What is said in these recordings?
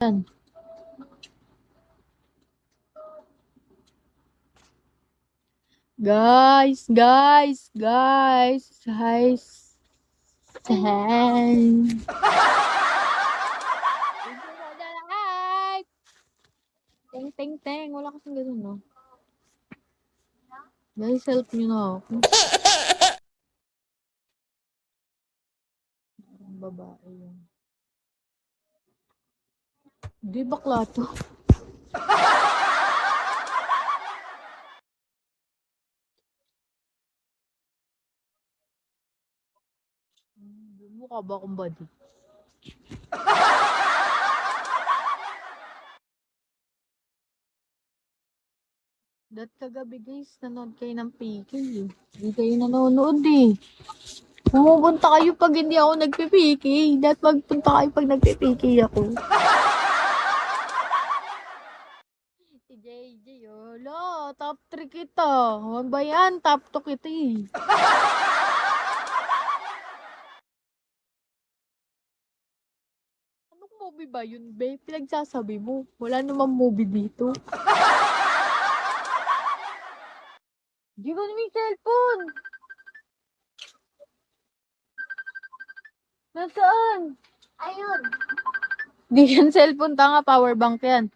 Yan. Guys. Ten. Teng. Wala kasing ganun, no? Guys, help nyo na ako. Ang babae yun. Di bakla to. Mukha ba akong body? Kagabi guys, nanood kayo ng PK eh. Hindi kayo nanonood eh. Pumupunta kayo pag hindi ako nagpe-PK. Magpunta kayo pag nagpe-PK ako. Si JJ, lo, top 3 kita. Huwag ba yan? Top 2 kita eh. Anong movie ba yun, be? Pinagsasabi mo. Wala namang movie dito. Di ba may cellphone? Nasaan? Ayun. Di yan cellphone, tanga. Power bank yan.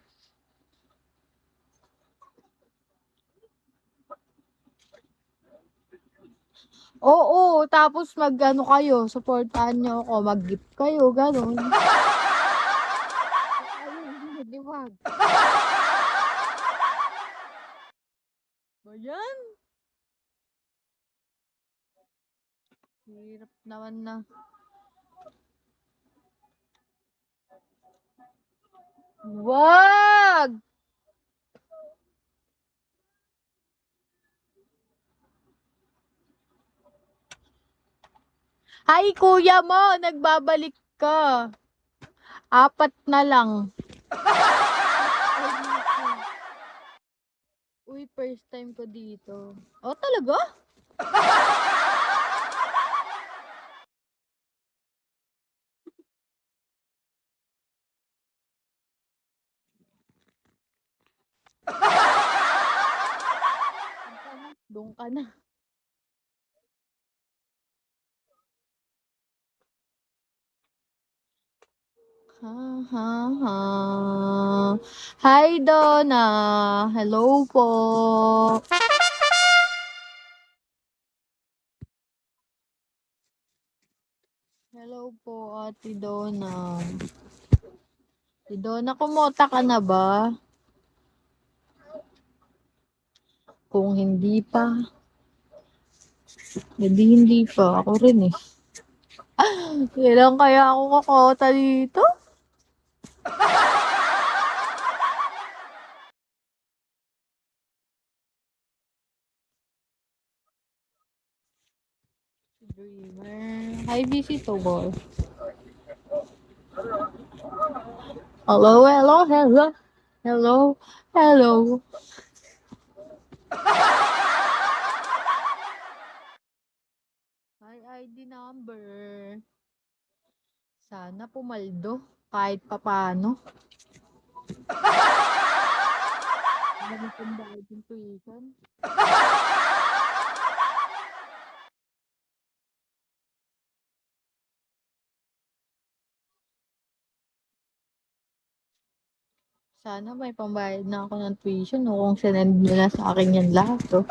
Oo, tapos mag-ano kayo, supportahan nyo ako, mag-gift kayo, gano'n. Ayun, di wag. Ba yan? Hirap naman na. Wag! Hi, kuya mo, nagbabalik ka. 4 na lang. Uy, first time ko dito. Oh, talaga? Doon ka na. Ha. Hi, Donna. Hello po. Hello po, Ate Donna. Ate Donna, kumota ka na ba? Kung hindi pa, hindi pa. Ako rin eh. Kailan kaya ako kakota dito? Dreamer. Hi, visitor. Hello. Hi, ID number. Sana pumaldo. Kahit papano. Ano kung bayad yung tuition? Sana may pambayad na ako ng tuition o kung sinend nila sa akin yan lahat. Oh.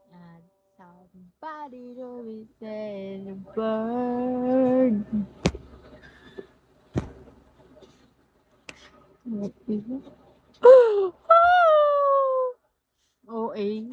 And somebody to be the bird. What is it? OA.